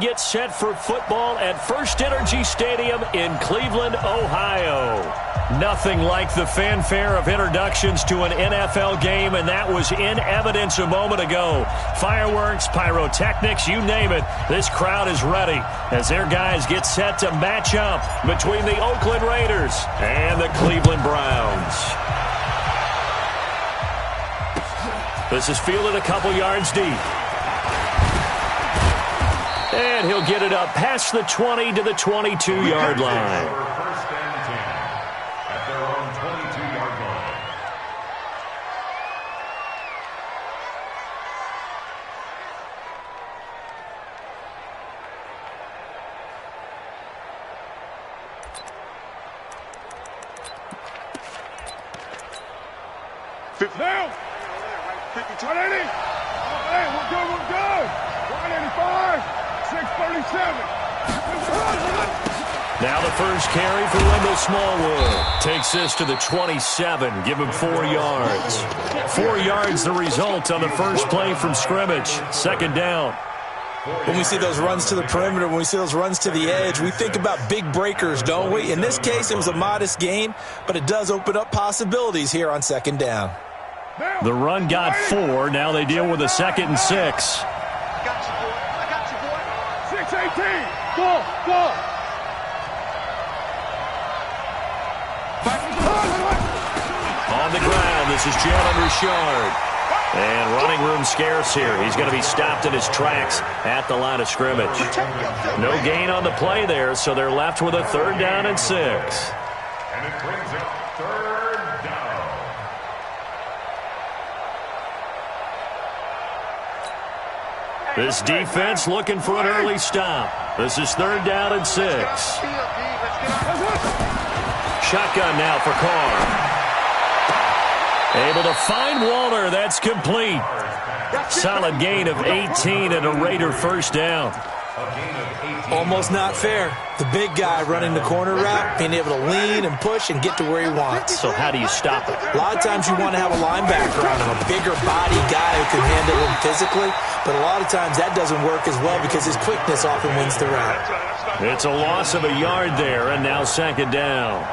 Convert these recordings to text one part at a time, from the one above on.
Gets set for football at First Energy Stadium in Cleveland, Ohio. Nothing like the fanfare of introductions to an NFL game, and that was in evidence a moment ago. Fireworks, pyrotechnics, you name it. This crowd is ready as their guys get set to match up between the Oakland Raiders and the Cleveland Browns. This is fielded a couple yards deep. And he'll get it up past the 20 to the 22-yard line. First and 10 at their own 22-yard line. Fifth down. 50, 180. Hey, we're good. 185. 637. Now the first carry for Wendell Smallwood. Takes this to the 27. Give him 4 yards. 4 yards the result on the first play from scrimmage. Second down. When we see those runs to the perimeter, when we see those runs to the edge, we think about big breakers, don't we? In this case, it was a modest gain, but it does open up possibilities here on second down. The run got 4. Now they deal with a 2nd and 6. 6-18. Go. On the ground, this is Jalen Richard. And running room scarce here. He's going to be stopped in his tracks at the line of scrimmage. No gain on the play there, so they're left with a 3rd down and 6. And it brings up 3rd down. This defense looking for an early stop. This is 3rd down and 6. Shotgun now for Carr. Able to find Waller. That's complete. Solid gain of 18 and a Raider first down. Almost not fair. The big guy running the corner route, being able to lean and push and get to where he wants. So how do you stop it? A lot of times you want to have a linebacker on him, a bigger body guy who can handle him physically. But a lot of times that doesn't work as well because his quickness often wins the route. It's a loss of a yard there, and now 2nd down.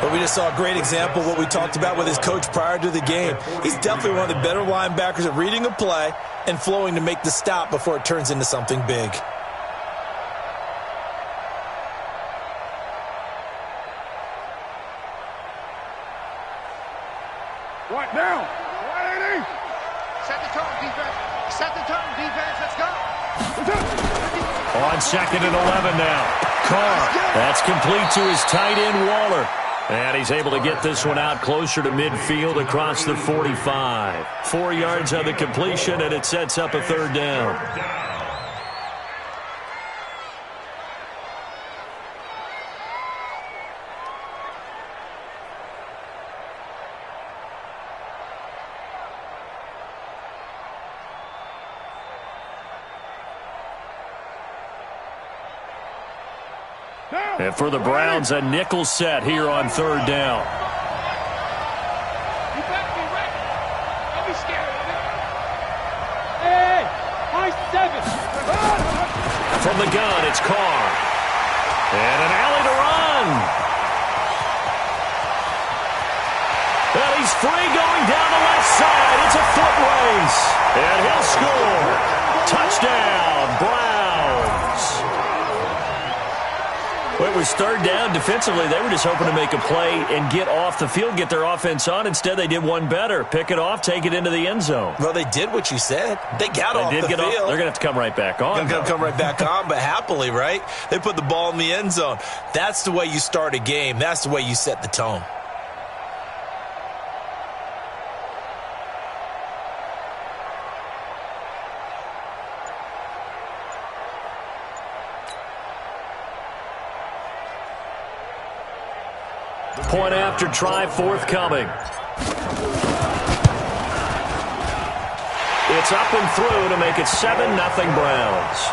But we just saw a great example of what we talked about with his coach prior to the game. He's definitely one of the better linebackers at reading a play and flowing to make the stop before it turns into something big. Right now. 180. Set the tone, defense. Set the tone, defense. Let's go. On 2nd and 11 now. Carr. That's complete to his tight end, Waller. And he's able to get this one out closer to midfield across the 45. 4 yards on the completion, and it sets up a 3rd down. And for the Browns, a nickel set here on 3rd down. You better be ready. Don't be scared of it. Hey, high 7. From the gun, it's Carr. And an alley to run. And he's free going down the left side. It's a foot race. And he'll score. Touchdown, Browns. Well, it was 3rd down. Defensively, they were just hoping to make a play and get off the field, get their offense on. Instead, they did one better. Pick it off, take it into the end zone. Well, they did what you said. They got off the field. They're going to have to come right back on. They're going to come right back on, but happily, right? They put the ball in the end zone. That's the way you start a game. That's the way you set the tone. Point after try forthcoming. It's up and through to make it 7-0 Browns.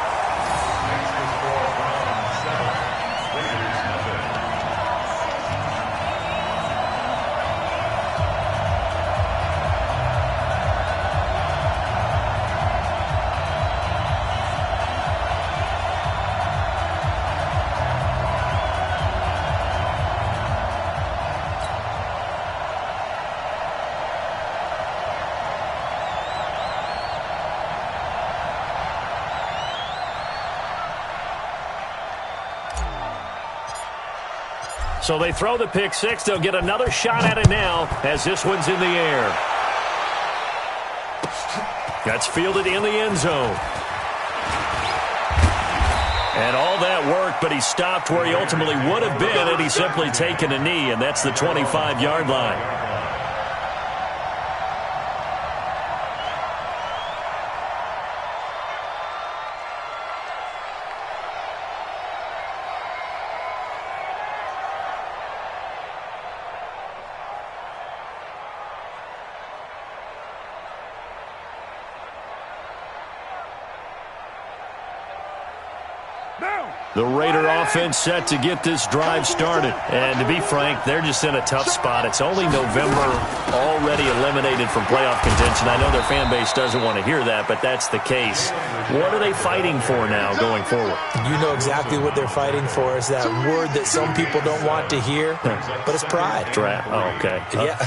So they throw the pick six. They'll get another shot at it now as this one's in the air. That's fielded in the end zone. And all that work, but he stopped where he ultimately would have been had he simply taken a knee, and that's the 25-yard line. The Raider offense set to get this drive started. And to be frank, they're just in a tough spot. It's only November, already eliminated from playoff contention. I know their fan base doesn't want to hear that, but that's the case. What are they fighting for now going forward? You know exactly what they're fighting for. Is that word that some people don't want to hear, but it's pride. Draft. Oh, okay. Yeah.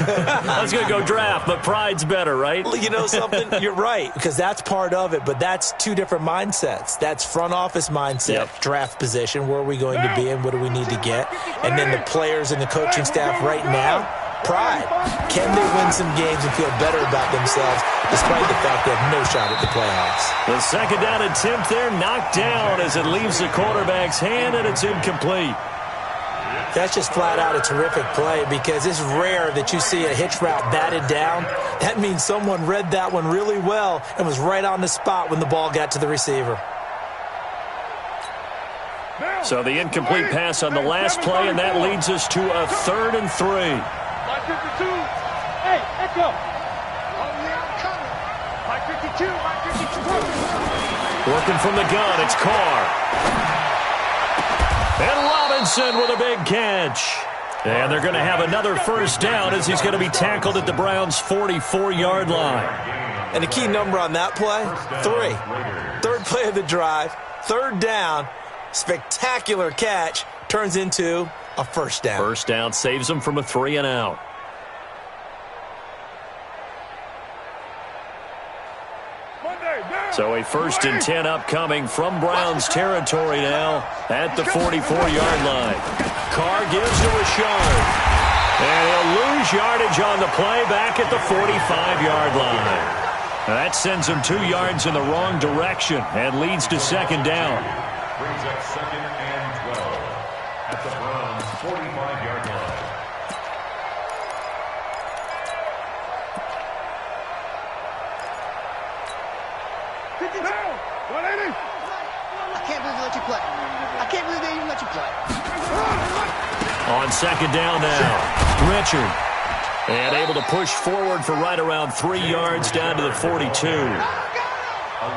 I was going to go draft, but pride's better, right? Well, you know something? You're right, because that's part of it, but that's two different mindsets. That's front office mindset, draft position, where are we going to be and what do we need to get? And then the players and the coaching staff right now, pride. Can they win some games and feel better about themselves despite the fact they have no shot at the playoffs? The second down attempt there knocked down as it leaves the quarterback's hand, and it's incomplete. That's just flat out a terrific play, because it's rare that you see a hitch route batted down. That means someone read that one really well and was right on the spot when the ball got to the receiver. So the incomplete pass on the last play, and that leads us to a 3rd and 3. Mike 52. Hey, let's go. Mike 52. Mike 52. Working from the gun, it's Carr. And Robinson with a big catch. And they're going to have another first down as he's going to be tackled at the Browns' 44-yard line. And the key number on that play, 3. Third play of the drive, 3rd down. Spectacular catch turns into a first down. First down saves them from a 3 and out. So a 1st and 10 upcoming from Browns territory now at the 44-yard line. Carr gives to Rashard. And he'll lose yardage on the play back at the 45-yard line. That sends him 2 yards in the wrong direction and leads to 2nd down. Brings up 2nd and 12 at the Browns' 45-yard line. I can't believe they let you play. I can't believe they even let you play. On 2nd down now, Richard. And able to push forward for right around 3 yards down to the 42.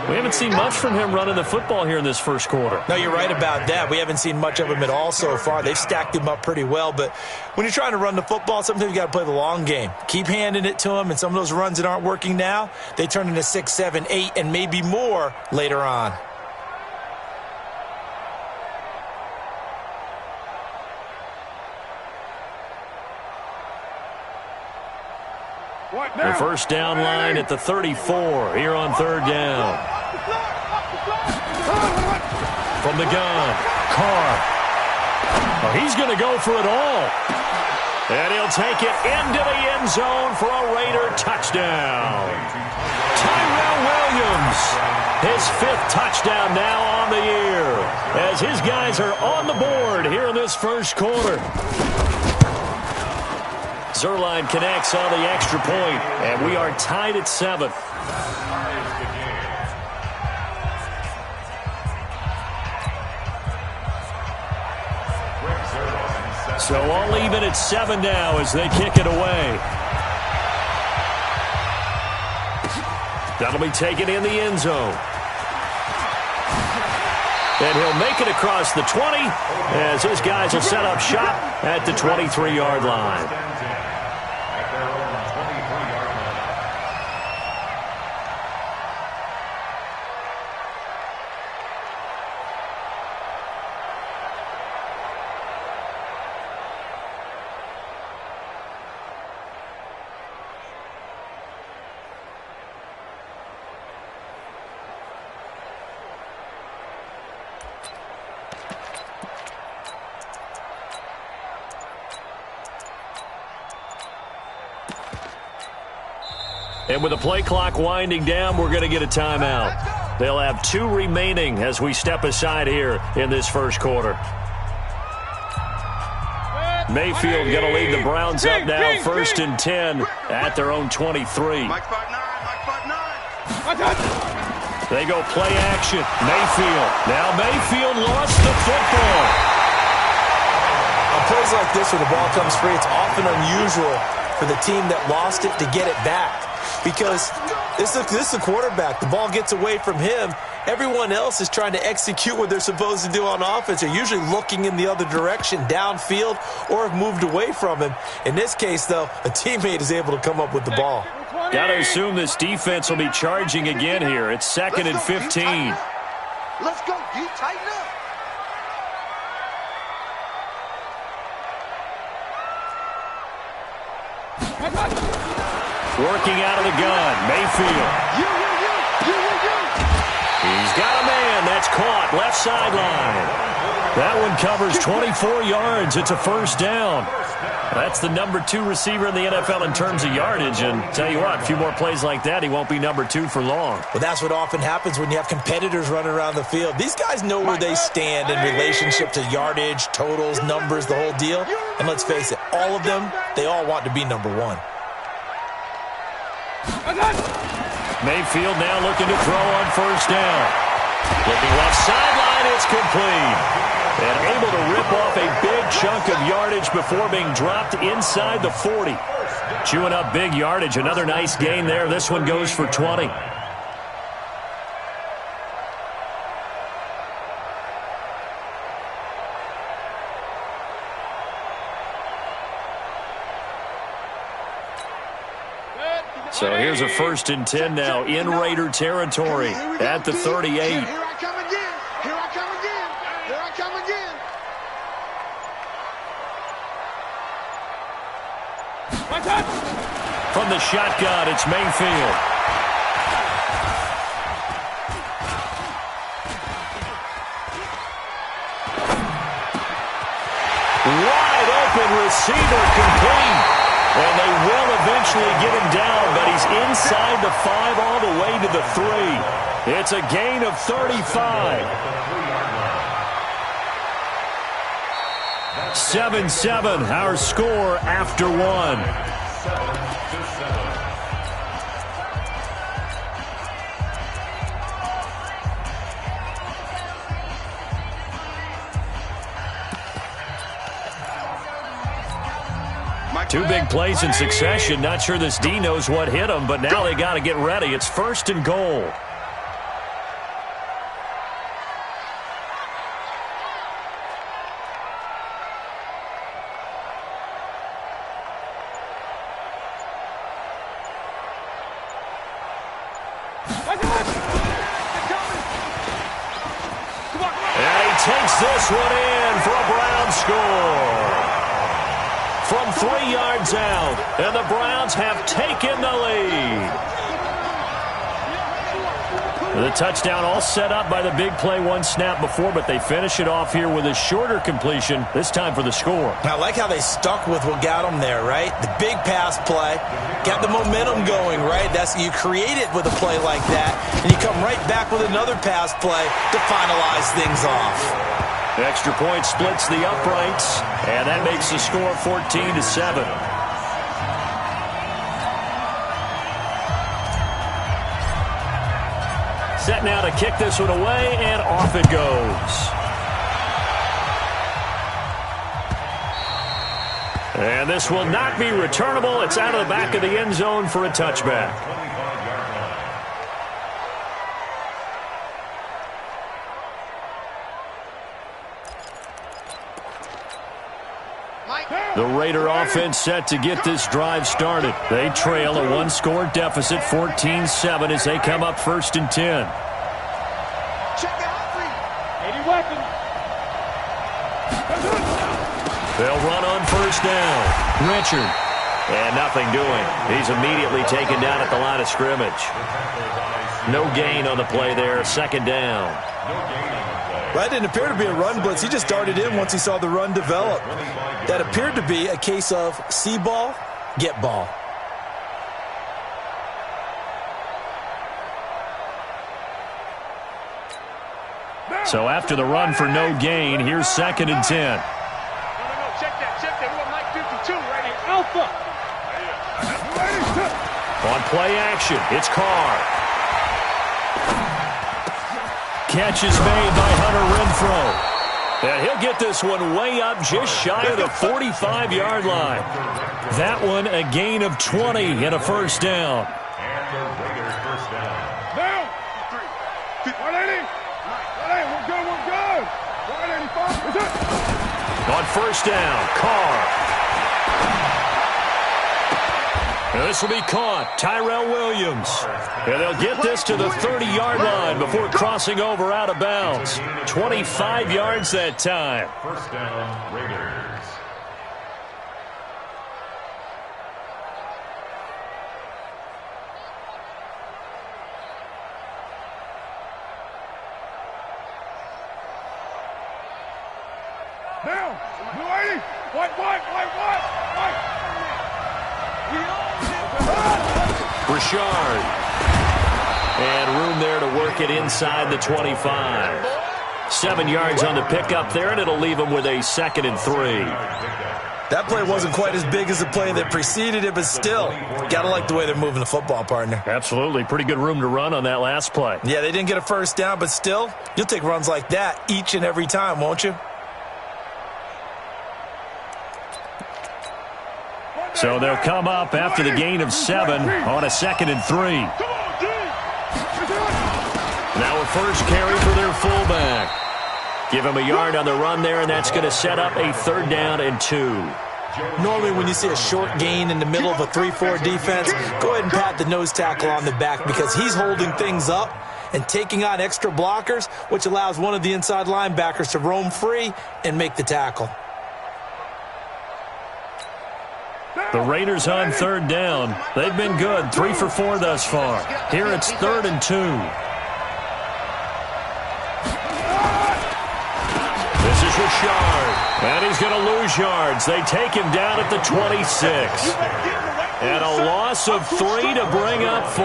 We haven't seen much from him running the football here in this first quarter. No, you're right about that. We haven't seen much of him at all so far. They've stacked him up pretty well, but when you're trying to run the football, sometimes you got to play the long game. Keep handing it to him, and some of those runs that aren't working now, they turn into 6, 7, 8, and maybe more later on. The first down line at the 34 here on 3rd down. From the gun, Carr. Oh, he's going to go for it all. And he'll take it into the end zone for a Raider touchdown. Tyrell Williams, his 5th touchdown now on the year, as his guys are on the board here in this first quarter. Zerline connects on the extra point, and we are tied at 7. So all even at 7 now as they kick it away. That'll be taken in the end zone. And he'll make it across the 20 as his guys will set up shop at the 23-yard line. And with the play clock winding down, we're going to get a timeout. They'll have 2 remaining as we step aside here in this first quarter. Mayfield going to lead the Browns up now, 1st and 10 at their own 23. They go play action. Mayfield. Now Mayfield lost the football. On plays like this where the ball comes free, it's often unusual for the team that lost it to get it back. Because this is the quarterback. The ball gets away from him. Everyone else is trying to execute what they're supposed to do on offense. They're usually looking in the other direction, downfield, or have moved away from him. In this case, though, a teammate is able to come up with the ball. Got to assume this defense will be charging again here. It's 2nd and 15. Let's go. You tighten up. Working out of the gun. Mayfield. He's got a man. That's caught. Left sideline. That one covers 24 yards. It's a 1st down. That's the number 2 receiver in the NFL in terms of yardage. And tell you what, a few more plays like that, he won't be number 2 for long. Well, that's what often happens when you have competitors running around the field. These guys know where they stand in relationship to yardage, totals, numbers, the whole deal. And let's face it, all of them, they all want to be number 1. Mayfield now looking to throw on 1st down. Looking left sideline, it's complete. And able to rip off a big chunk of yardage before being dropped inside the 40. Chewing up big yardage. Another nice gain there. This one goes for 20. So here's a 1st and 10 now in Raider territory at the 38. Here I come again. Here I come again. Here I come again. From the shotgun, it's Mayfield. Wide open receiver complete. And they will eventually get him down, but he's inside the 5 all the way to the 3. It's a gain of 35. 7-7, our score after 1. Two big plays in succession. Not sure this D knows what hit him, but now they got to get ready. It's 1st and goal. And he takes this one in for a Browns score. From 3 yards out, and the Browns have taken the lead. The touchdown all set up by the big play 1 snap before, but they finish it off here with a shorter completion, this time for the score. I like how they stuck with what got them there, right? The big pass play, got the momentum going, right? You create it with a play like that, and you come right back with another pass play to finalize things off. Extra point splits the uprights, and that makes the score 14-7. Set now to kick this one away, and off it goes. And this will not be returnable. It's out of the back of the end zone for a touchback. The Raider offense set to get this drive started. They trail a 1-score deficit, 14-7, as they come up 1st and 10. Check out 80 weapons. They'll run on 1st down. Richard. And nothing doing. He's immediately taken down at the line of scrimmage. No gain on the play there. 2nd down. That didn't appear to be a run blitz. He just darted in once he saw the run develop. That appeared to be a case of see ball, get ball. So after the run for no gain, here's 2nd and 10. No, check that. We want Mike 52 right here. Alpha. On play action, it's Carr. Catch is made by Hunter Renfrow. And he'll get this one way up just shy of the 45-yard line. That one a gain of 20 and a first down. And the Raiders first down. Now. 180. We're good. 185. What's it? On first down, Carr. And this will be caught. Tyrell Williams. And they'll get this to the 30-yard line before crossing over out of bounds. 25 yards that time. First down, Raiders. Now. 280. White. Richard. And room there to work it inside the 25. 7 yards on the pickup there, and it'll leave him with a 2nd and 3. That play wasn't quite as big as the play that preceded it, but still, got to like the way they're moving the football, partner. Absolutely. Pretty good room to run on that last play. Yeah, they didn't get a first down, but still, you'll take runs like that each and every time, won't you? So they'll come up after the gain of 7 on a 2nd and 3. Now a first carry for their fullback. Give him a yard on the run there, and that's going to set up a 3rd down and 2. Normally when you see a short gain in the middle of a 3-4 defense, go ahead and pat the nose tackle on the back because he's holding things up and taking on extra blockers, which allows one of the inside linebackers to roam free and make the tackle. The Raiders on 3rd down. They've been good, 3 for 4 thus far. Here it's 3rd and 2. This is Richard, and he's going to lose yards. They take him down at the 26. And a loss of 3 to bring up 4.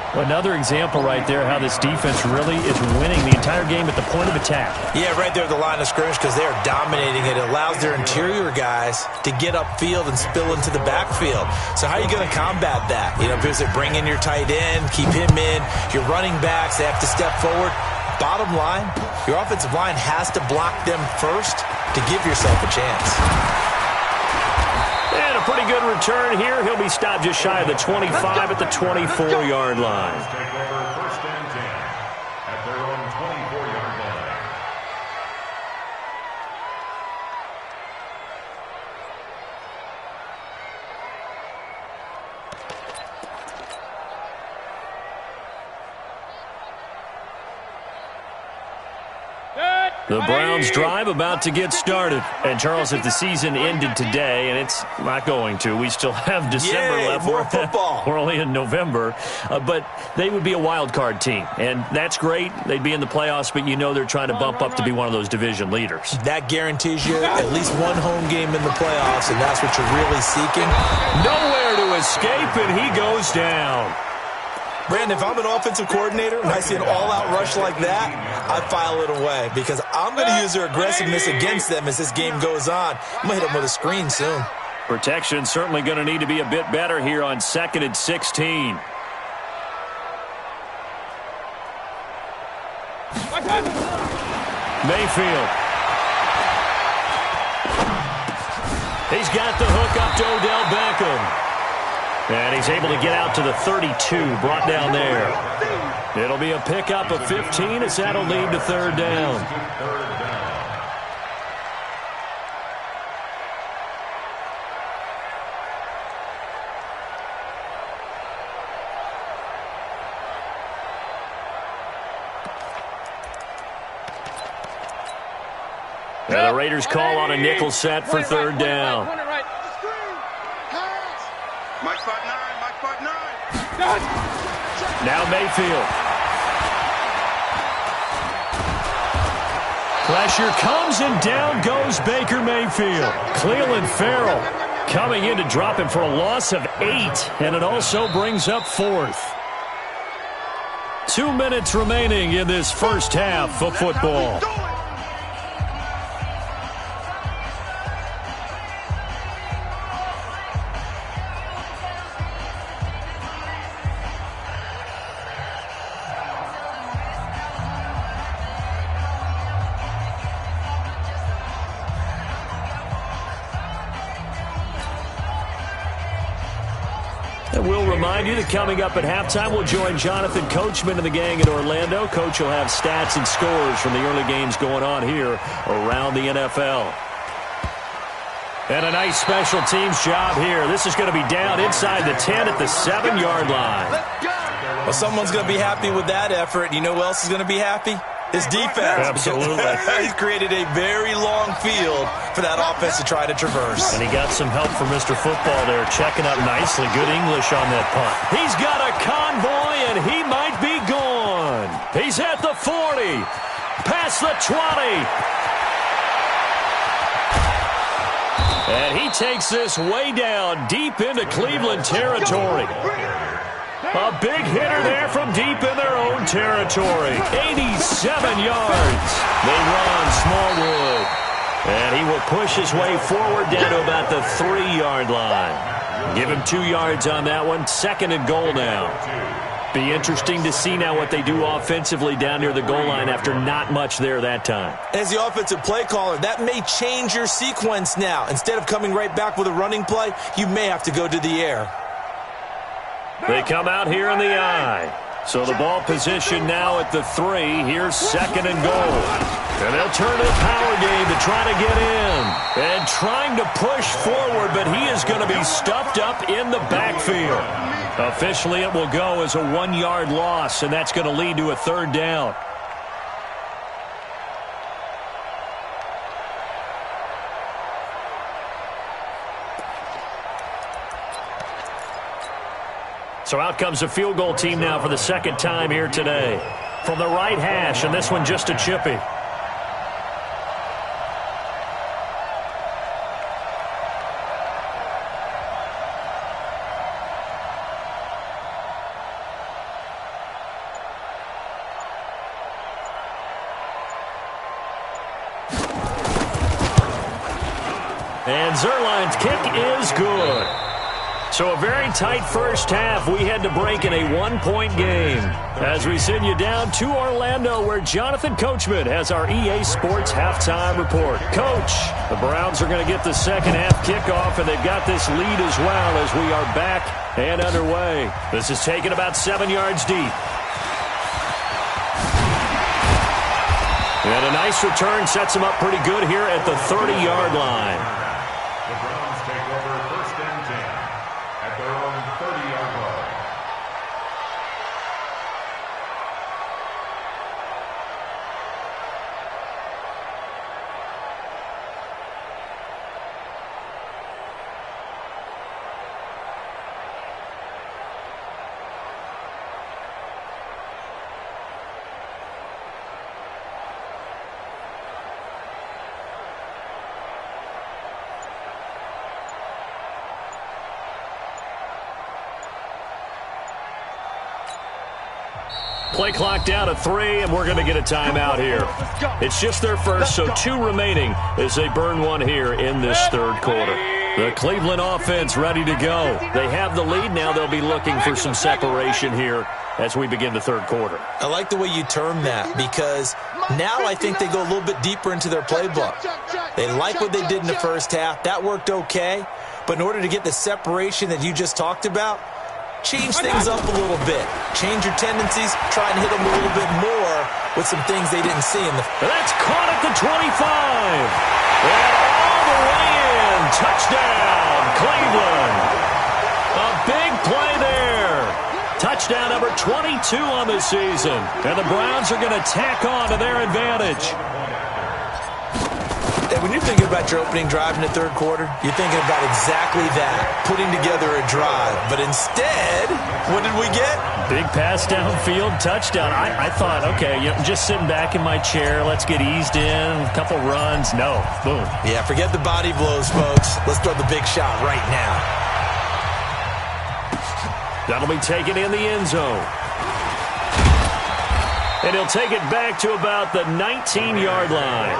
Another example right there how this defense really is winning the entire game at the point of attack. Yeah, right there at the line of scrimmage because they are dominating it. It allows their interior guys to get upfield and spill into the backfield. So how are you going to combat that? You know, because they bring in your tight end, keep him in. Your running backs, they have to step forward. Bottom line, your offensive line has to block them first to give yourself a chance. And a pretty good return here. He'll be stopped just shy of the 25 at the 24-yard line. Take over 1st and 10 at their own 24-yard line. The Browns drive about to get started. And, Charles, if the season ended today, and it's not going to, we still have December left. More football. We're only in November. But they would be a wild card team. And that's great. They'd be in the playoffs, but you know they're trying to bump up to be one of those division leaders. That guarantees you at least one home game in the playoffs, and that's what you're really seeking. Nowhere to escape, and he goes down. Brandon, if I'm an offensive coordinator and I see an all-out rush like that, I file it away because I'm going to use their aggressiveness against them as this game goes on. I'm going to hit them with a screen soon. Protection certainly going to need to be a bit better here on 2nd and 16. Mayfield. He's got the hook up to Odell Beckham. And he's able to get out to the 32, brought down there. It'll be a pickup of 15 as that'll lead to 3rd down. And the Raiders call on a nickel set for 3rd down. Mike 5'9", Mike 5'9". Now Mayfield. Pressure comes and down goes Baker Mayfield. Cleveland Farrell coming in to drop him for a loss of 8, and it also brings up 4th. 2 minutes remaining in this first half of football. And we'll remind you that coming up at halftime, we'll join Jonathan Coachman and the gang in Orlando. Coach will have stats and scores from the early games going on here around the NFL. And a nice special teams job here. This is going to be down inside the 10 at the 7-yard line. Well, someone's going to be happy with that effort. You know who else is going to be happy? His defense. Absolutely. He's created a very long field for that offense to try to traverse. And he got some help from Mr. Football there, checking up nicely. Good English on that punt. He's got a convoy, and he might be gone. He's at the 40, past the 20. And he takes this way down, deep into Cleveland territory. A big hitter there from deep in their own territory. 87 yards. They run Smallwood. And he will push his way forward down to about the 3-yard line. Give him 2 yards on that one. 2nd and goal now. Be interesting to see now what they do offensively down near the goal line after not much there that time. As the offensive play caller, that may change your sequence now. Instead of coming right back with a running play, you may have to go to the air. They come out here in the I. So the ball position now at the 3. Here's 2nd and goal. And they'll turn to the power game to try to get in. And trying to push forward, but he is going to be stuffed up in the backfield. Officially, it will go as a 1-yard loss, and that's going to lead to a 3rd down. So out comes a field goal team now for the 2nd time here today. From the right hash, and this one just a chippy. And Zerline's kick is good. So a very tight first half. We had to break in a 1-point game. As we send you down to Orlando, where Jonathan Coachman has our EA Sports halftime report. Coach, the Browns are going to get the second half kickoff, and they've got this lead as well as we are back and underway. This is taken about 7 yards deep. And a nice return sets them up pretty good here at the 30-yard line. The Browns take over 1st and 10 at their own 30-yard line. Play clock down to 3, and we're going to get a timeout here. It's just their first, so 2 remaining as they burn one here in this 3rd quarter. The Cleveland offense ready to go. They have the lead. Now they'll be looking for some separation here as we begin the 3rd quarter. I like the way you term that, because now I think they go a little bit deeper into their playbook. They like what they did in the first half. That worked okay. But in order to get the separation that you just talked about, change things up a little bit. Change your tendencies. Try and hit them a little bit more with some things they didn't see in the... That's caught at the 25. And all the way in. Touchdown, Cleveland. A big play there. Touchdown number 22 on the season. And the Browns are going to tack on to their advantage. And when you're thinking about your opening drive in the 3rd quarter, you're thinking about exactly that, putting together a drive. But instead, what did we get? Big pass downfield, touchdown. I thought, okay, just sitting back in my chair, let's get eased in, a couple runs. No, boom. Yeah, forget the body blows, folks. Let's throw the big shot right now. That'll be taken in the end zone. And he'll take it back to about the 19-yard line.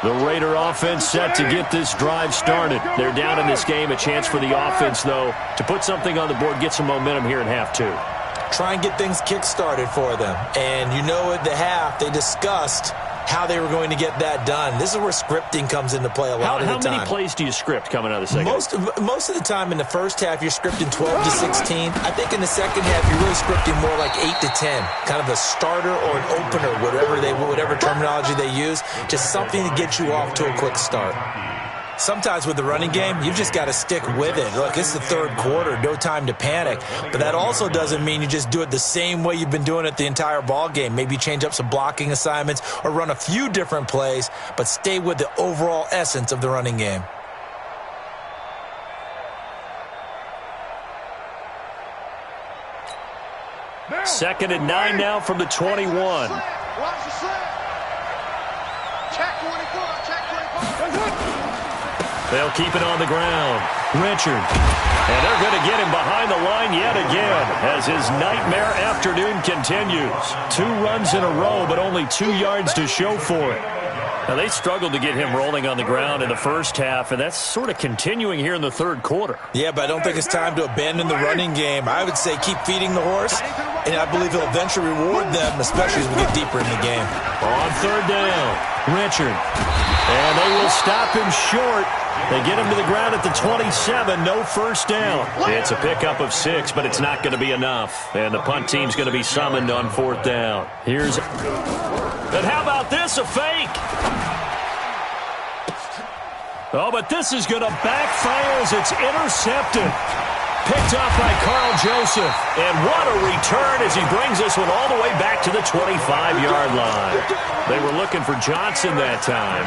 The Raider offense set to get this drive started. They're down in this game. A chance for the offense, though, to put something on the board, get some momentum here in half two. Try and get things kick-started for them. And you know at the half, they discussed how they were going to get that done. This is where scripting comes into play a lot of the time. How many plays do you script coming out of the second half? Most of the time in the first half, you're scripting 12 to 16. I think in the second half, you're really scripting more like 8 to 10. Kind of a starter or an opener, whatever terminology they use. Just something to get you off to a quick start. Sometimes with the running game, you've just got to stick with it. Look, it's the third quarter, no time to panic. But that also doesn't mean you just do it the same way you've been doing it the entire ball game. Maybe change up some blocking assignments or run a few different plays, but stay with the overall essence of the running game. Second and 9 now from the 21. Watch the slip. Check 24. Check 24. They'll keep it on the ground. Richard. And they're going to get him behind the line yet again as his nightmare afternoon continues. 2 runs in a row, but only 2 yards to show for it. Now, they struggled to get him rolling on the ground in the first half, and that's sort of continuing here in the third quarter. Yeah, but I don't think it's time to abandon the running game. I would say keep feeding the horse, and I believe he'll eventually reward them, especially as we get deeper in the game. On third down, Richard. And they will stop him short. They get him to the ground at the 27, no first down. It's a pickup of 6, but it's not going to be enough. And the punt team's going to be summoned on fourth down. And how about this, a fake? Oh, but this is going to backfire as it's intercepted. Picked off by Carl Joseph. And what a return as he brings this one all the way back to the 25-yard line. They were looking for Johnson that time.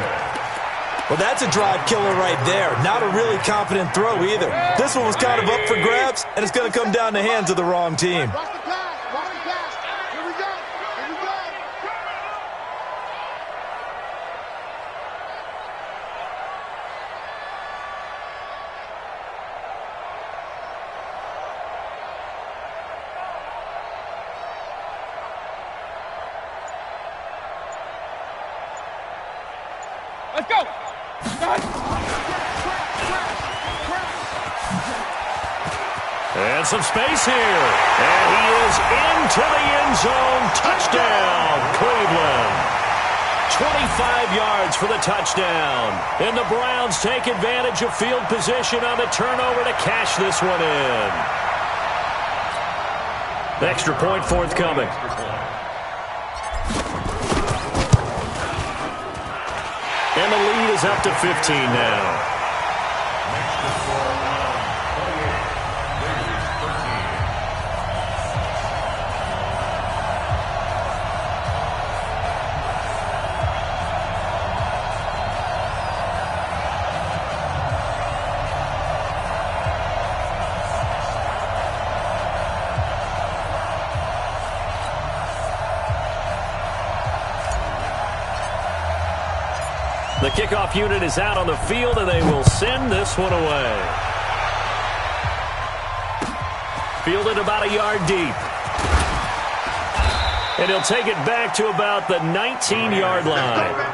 Well, that's a drive killer right there. Not a really confident throw either. This one was kind of up for grabs, and it's going to come down in the hands of the wrong team. Watch the pass. Watch the pass. Here we go. Here we go. Let's go. And some space here. And he is into the end zone. Touchdown, Cleveland. 25 yards for the touchdown. And the Browns take advantage of field position on the turnover to cash this one in. Extra point forthcoming. And the lead is up to 15 now. The kickoff unit is out on the field, and they will send this one away. Fielded about a yard deep. And he'll take it back to about the 19-yard line.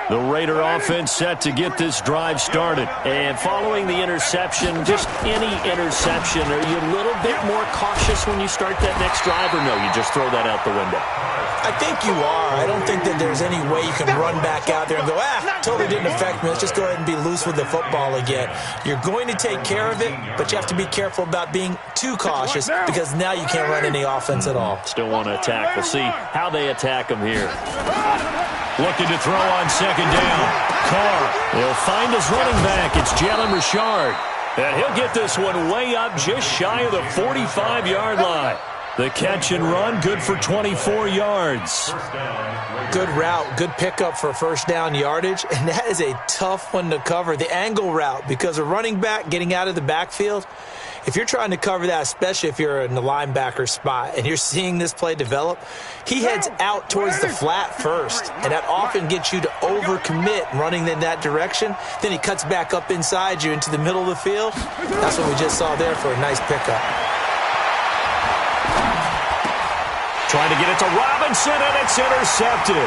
The Raider offense set to get this drive started. And following the interception, just any interception, are you a little bit more cautious when you start that next drive, or no, you just throw that out the window? I think you are. I don't think that there's any way you can run back out there and go, totally didn't affect me. Let's just go ahead and be loose with the football again. You're going to take care of it, but you have to be careful about being too cautious because now you can't run any offense at all. Still want to attack. We'll see how they attack them here. Looking to throw on second down. Carr. He'll find his running back. It's Jalen Richard. And he'll get this one way up just shy of the 45-yard line. The catch and run, good for 24 yards. Good route, good pickup for first down yardage, and that is a tough one to cover, the angle route, because a running back getting out of the backfield, if you're trying to cover that, especially if you're in the linebacker spot and you're seeing this play develop, he heads out towards the flat first, and that often gets you to overcommit running in that direction. Then he cuts back up inside you into the middle of the field. That's what we just saw there for a nice pickup. Trying to get it to Robinson, and it's intercepted.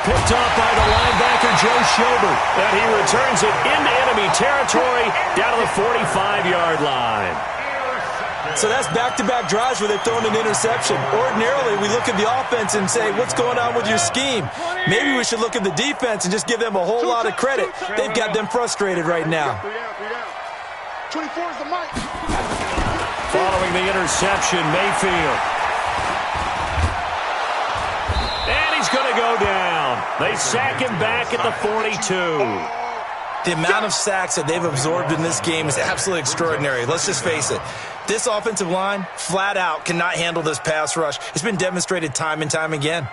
Picked off by the linebacker, Joe Schobert. And he returns it into enemy territory down to the 45-yard line. So that's back-to-back drives where they've thrown an interception. Ordinarily, we look at the offense and say, what's going on with your scheme? Maybe we should look at the defense and just give them a whole lot of credit. They've got them frustrated right now. 24 is the mic. Following the interception, Mayfield. And he's going to go down. They sack him back at the 42. The amount of sacks that they've absorbed in this game is absolutely extraordinary. Let's just face it. This offensive line, flat out, cannot handle this pass rush. It's been demonstrated time and time again.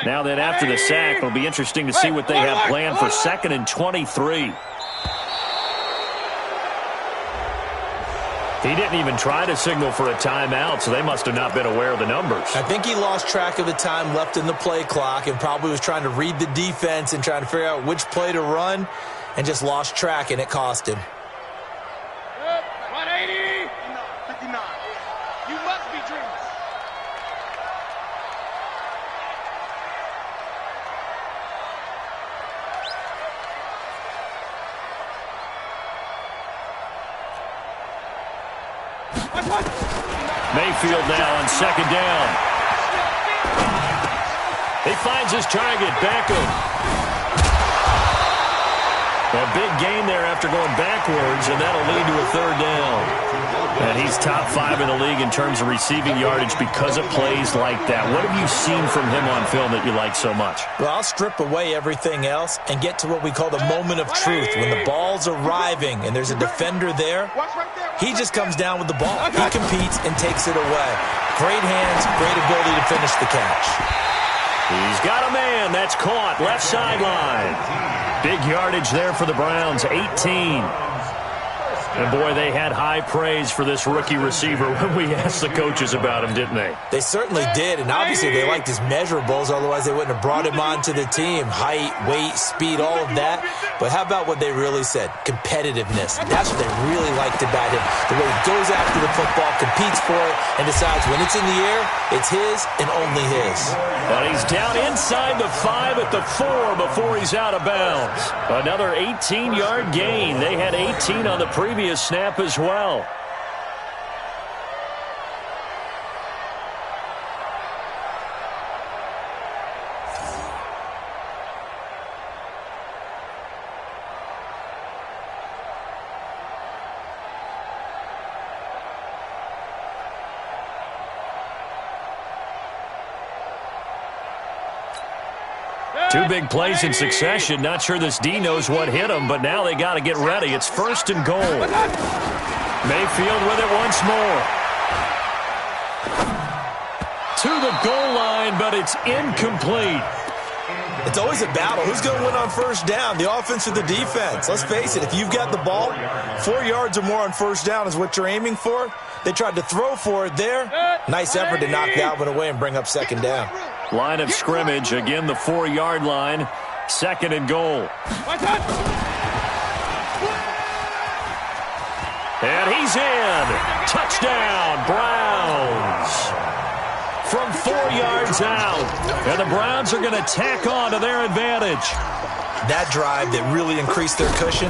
Now then, after the sack, it'll be interesting to see what they have planned for 2nd and 23. He didn't even try to signal for a timeout, so they must have not been aware of the numbers. I think he lost track of the time left in the play clock and probably was trying to read the defense and trying to figure out which play to run and just lost track, and it cost him. 180. 59. You must be dreaming. Mayfield now on 2nd down. He finds his target, Beckham. A big gain there after going backwards, and that'll lead to a 3rd down. And he's top 5 in the league in terms of receiving yardage because of plays like that. What have you seen from him on film that you like so much? Well, I'll strip away everything else and get to what we call the moment of truth. When the ball's arriving and there's a defender there, he just comes down with the ball. He competes and takes it away. Great hands, great ability to finish the catch. He's got a man. That's caught. Left sideline. Big yardage there for the Browns, 18. And, boy, they had high praise for this rookie receiver when we asked the coaches about him, didn't they? They certainly did, and obviously they liked his measurables. Otherwise, they wouldn't have brought him onto the team. Height, weight, speed, all of that. But how about what they really said? Competitiveness. That's what they really liked about him. The way he goes after the football, competes for it, and decides when it's in the air, it's his and only his. And he's down inside the 5 at the 4 before he's out of bounds. Another 18-yard gain. They had 18 on the previous snap as well. Two big plays in succession. Not sure this D knows what hit him, but now they got to get ready. It's 1st and goal. Mayfield with it once more. To the goal line, but it's incomplete. It's always a battle. Who's going to win on 1st down, the offense or the defense? Let's face it, if you've got the ball, 4 yards or more on 1st down is what you're aiming for. They tried to throw for it there. Nice effort to knock that one away and bring up 2nd down. Line of scrimmage, again the 4-yard line, 2nd and goal. And he's in. Touchdown, Browns. From 4 yards out. And the Browns are going to tack on to their advantage. That drive that really increased their cushion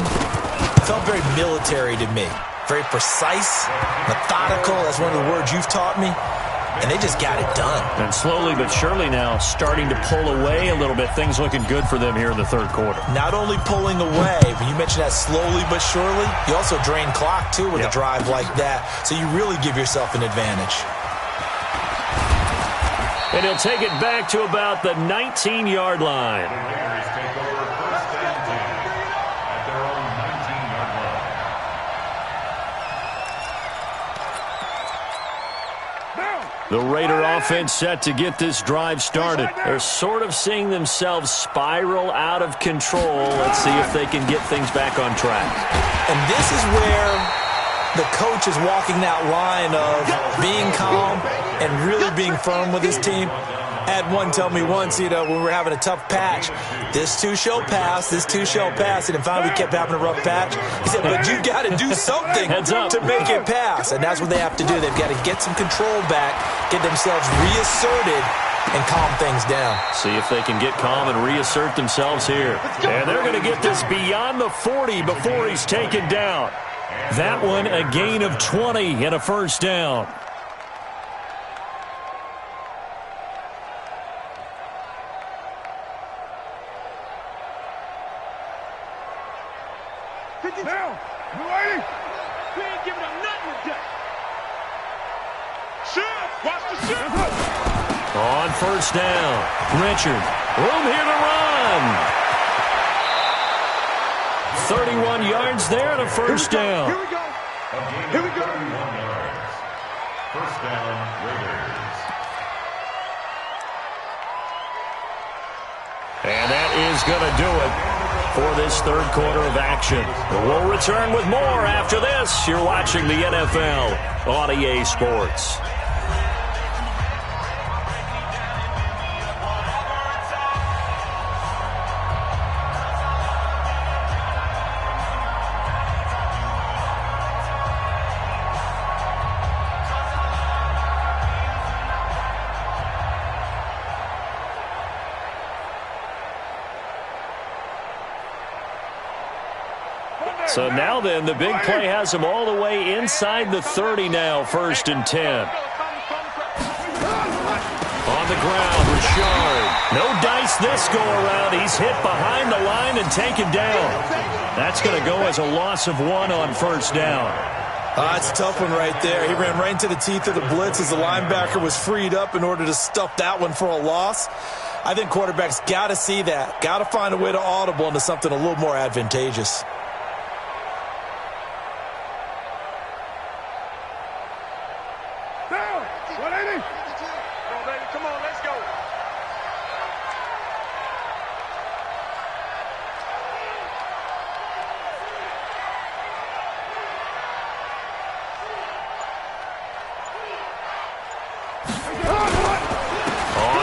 felt very military to me. Very precise, methodical. That's one of the words you've taught me. and they just got it done. And slowly but surely now starting to pull away a little bit. Things looking good for them here in the third quarter. Not only pulling away, but you mentioned that slowly but surely, you also drain clock, too, with a drive like that. So you really give yourself an advantage. And he'll take it back to about the 19-yard line. The Raider offense set to get this drive started. They're sort of seeing themselves spiral out of control. Let's see if they can get things back on track. And this is where the coach is walking that line of being calm and really being firm with his team. I had one tell me once, when we were having a tough patch, this too shall pass, this too shall pass. And then finally we kept having a rough patch. He said, but you got to do something to make it pass. And that's what they have to do. They've got to get some control back, get themselves reasserted, and calm things down. See if they can get calm and reassert themselves here. And they're going to get this beyond the 40 before he's taken down. That one, a gain of 20 and a first down. Now, you ready? We ain't giving up nothing today. Shoot! Watch the shoot! On first down, Richard. Room here to run. 31 yards there and a first down. Here we go. Here we go. 31 yards. First down, Raiders. And that is going to do it for this third quarter of action. We'll return with more after this. You're watching the NFL on EA Sports. So now then, the big play has them all the way inside the 30 now, 1st and 10. On the ground, Richard. No dice this go around. He's hit behind the line and taken down. That's going to go as a loss of 1 on first down. It's a tough one right there. He ran right into the teeth of the blitz as the linebacker was freed up in order to stuff that one for a loss. I think quarterbacks got to see that. Got to find a way to audible into something a little more advantageous.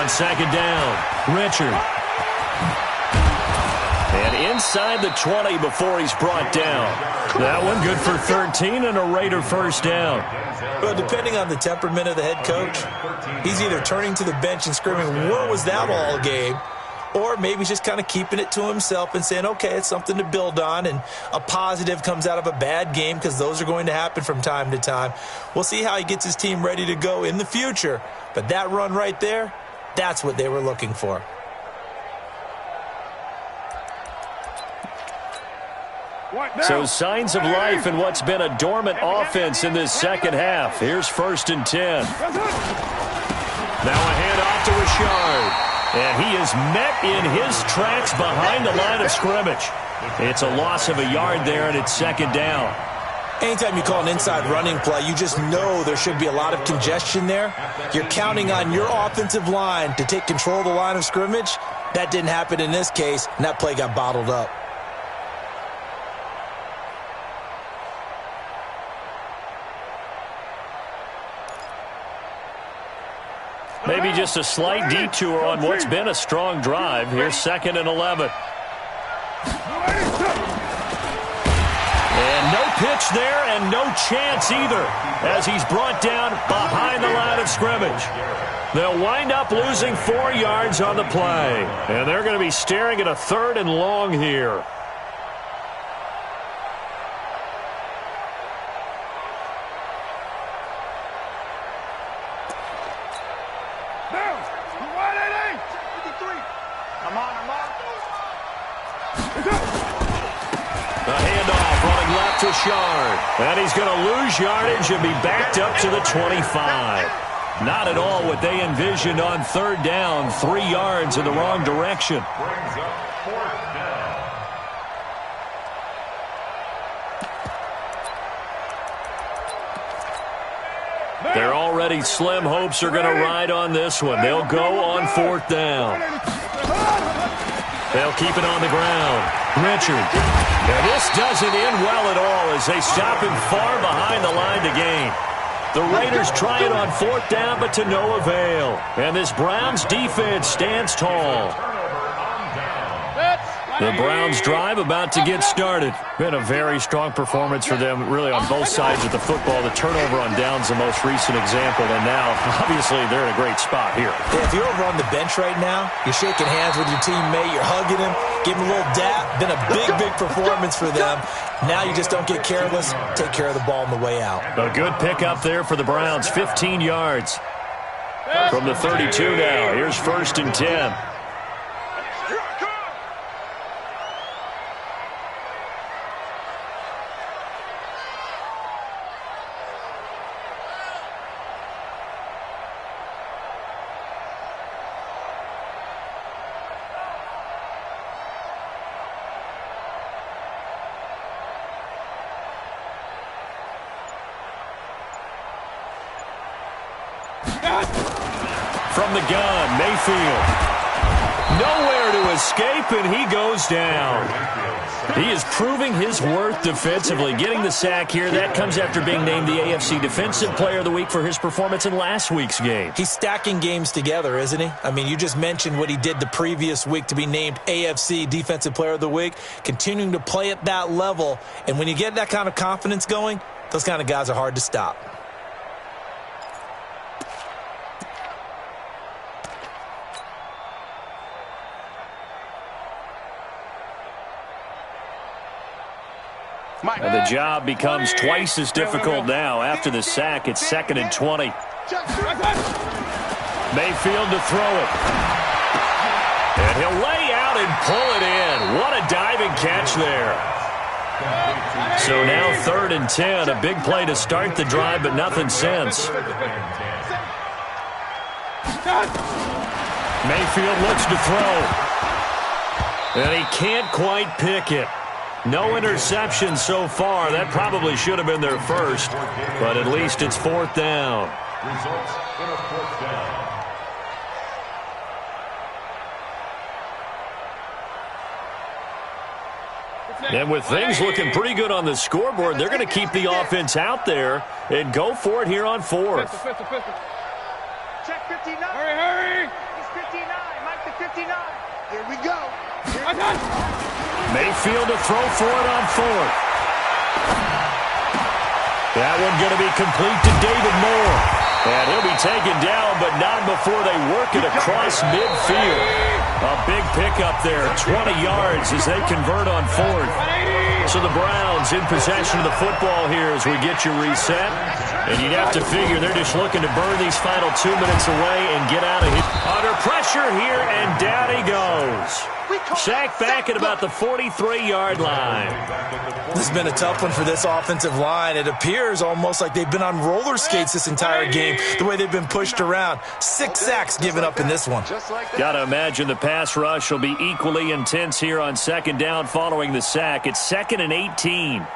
Second down, Richard. And inside the 20 before he's brought down. That one good for 13 and a Raider first down. Well, depending on the temperament of the head coach, he's either turning to the bench and screaming, what was that all game? Or maybe he's just kind of keeping it to himself and saying, okay, it's something to build on, and a positive comes out of a bad game because those are going to happen from time to time. We'll see how he gets his team ready to go in the future. But that run right there, that's what they were looking for. So signs of life in what's been a dormant offense in this second half. Here's 1st and 10. Now a handoff to Richard. And he is met in his tracks behind the line of scrimmage. It's a loss of a yard there, and it's 2nd down. Anytime you call an inside running play, you just know there should be a lot of congestion there. You're counting on your offensive line to take control of the line of scrimmage. That didn't happen in this case, and that play got bottled up. Maybe just a slight detour on what's been a strong drive. Here's 2nd and 11. And no pitch there and no chance either as he's brought down behind the line of scrimmage. They'll wind up losing 4 yards on the play. And they're going to be staring at a 3rd and long here. I'm on. A handoff running left to Shard. And he's going to lose yardage and be backed up to the 25. Not at all what they envisioned on third down. 3 yards in the wrong direction. Brings up fourth down. Their already slim hopes are going to ride on this one. They'll go on fourth down. They'll keep it on the ground. Richard. And this doesn't end well at all as they stop him far behind the line to gain. The Raiders try it on fourth down, but to no avail. And this Browns defense stands tall. The Browns drive about to get started. Been a very strong performance for them, really, on both sides of the football. The turnover on downs the most recent example, and now, obviously, they're in a great spot here. Yeah, if you're over on the bench right now, you're shaking hands with your teammate, you're hugging him, giving him a little dap. Been a big performance for them. Now you just don't get careless. Take care of the ball on the way out. A good pickup there for the Browns, 15 yards. From the 32 now, here's 1st and 10. From the gun, Mayfield. Nowhere to escape, and he goes down. He is proving his worth defensively. Getting the sack here, that comes after being named the AFC Defensive Player of the Week for his performance in last week's game. He's stacking games together, isn't he? I mean, you just mentioned what he did the previous week to be named AFC Defensive Player of the Week, continuing to play at that level. And when you get that kind of confidence going, those kind of guys are hard to stop. And the job becomes twice as difficult now. After the sack, it's 2nd and 20. Mayfield to throw it. And he'll lay out and pull it in. What a diving catch there. So now 3rd and 10. A big play to start the drive, but nothing since. Mayfield looks to throw. And he can't quite pick it. No interception so far. That probably should have been their first, but at least it's 4th down. Results in a 4th down. And with things looking pretty good on the scoreboard, they're going to keep the offense out there and go for it here on 4th. Check 59. Hurry! He's 59. Mike the 59. Here we go. Mayfield to throw for it on 4th. That one going to be complete to David Moore. And he'll be taken down, but not before they work it across midfield. A big pickup there, 20 yards as they convert on 4th. So the Browns in possession of the football here as we get you reset. And you'd have to figure they're just looking to burn these final 2 minutes away and get out of here. Under pressure here, and down he goes. Sacked back at about the 43-yard line. This has been a tough one for this offensive line. It appears almost like they've been on roller skates this entire game, the way they've been pushed around. 6 sacks given up in this one. Got to imagine the pass rush will be equally intense here on 2nd down following the sack. It's 2nd and 18.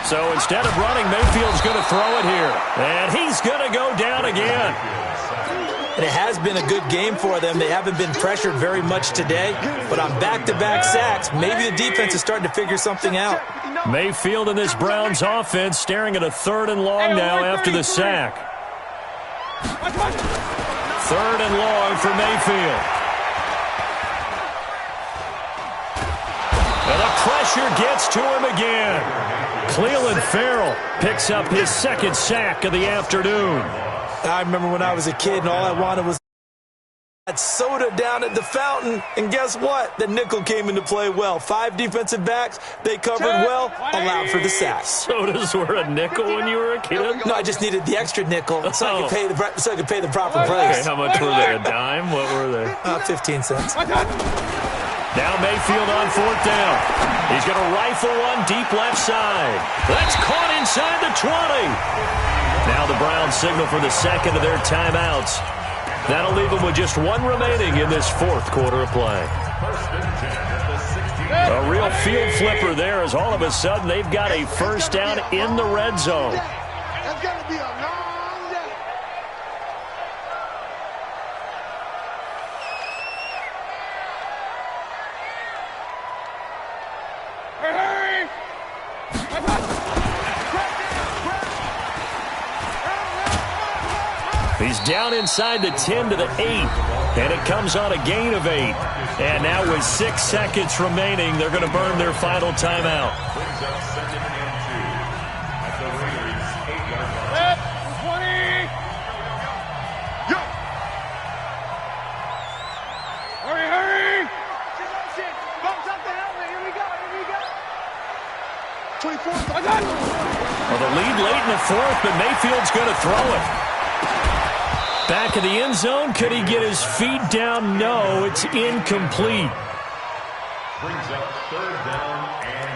So instead of running, Mayfield's going to throw it here. And he's going to go down again. And it has been a good game for them. They haven't been pressured very much today. But on back-to-back sacks, maybe the defense is starting to figure something out. Mayfield in this Browns offense staring at a 3rd and long now after the sack. 3rd and long for Mayfield. And the pressure gets to him again. Cleveland Farrell picks up his 2nd sack of the afternoon. I remember when I was a kid and all I wanted was That soda down at the fountain, and guess what? The nickel came into play well. 5 defensive backs, they covered well, allowed for the sacks. Sodas were a nickel when you were a kid? No, I just needed the extra nickel so I could pay the proper price. Okay, how much were they? A dime? What were they? 15 cents. Now Mayfield on 4th down. He's going to rifle one deep left side. That's caught inside the 20. Now the Browns signal for the second of their timeouts. That'll leave them with just 1 remaining in this 4th quarter of play. A real field flipper there as all of a sudden they've got a first down in the red zone. That's going to be a long day. Hurry! He's down inside the 10 to the 8, and it comes on a gain of 8. And now with 6 seconds remaining, they're going to burn their final timeout. Brings up 2nd and 2 at the Raiders' 8-yard line. Set, 20. Yo! Hurry, hurry! Bumps up the helmet. Here we go. 24. Well, the lead late in the 4th, but Mayfield's going to throw it. Back of the end zone. Could he get his feet down? No, it's incomplete. Brings up 3rd down and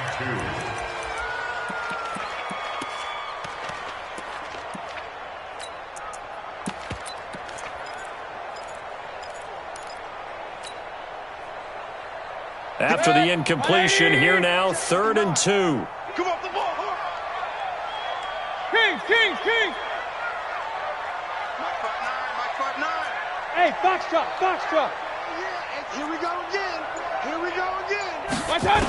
2. After the incompletion, here now, 3rd and 2. Come off the ball. Kings! Mike 5'9". Hey, Foxtrot! Yeah, here we go again. Watch out!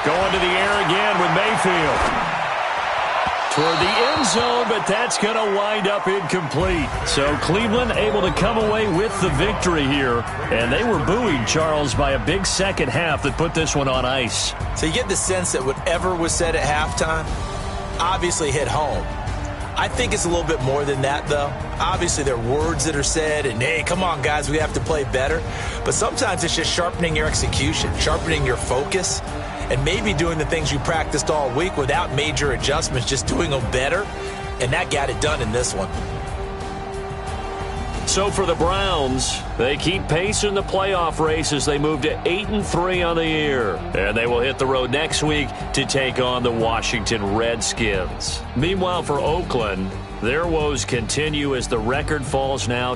Going to the air again with Mayfield. Toward the end zone, but that's going to wind up incomplete. So Cleveland able to come away with the victory here. And they were buoyed, Charles, by a big second half that put this one on ice. So you get the sense that whatever was said at halftime obviously hit home. I think it's a little bit more than that, though. Obviously, there are words that are said, and, hey, come on, guys, we have to play better. But sometimes it's just sharpening your execution, sharpening your focus, and maybe doing the things you practiced all week without major adjustments, just doing them better. And that got it done in this one. So for the Browns, they keep pace in the playoff race as they move to 8-3 on the year. And they will hit the road next week to take on the Washington Redskins. Meanwhile, for Oakland, their woes continue as the record falls now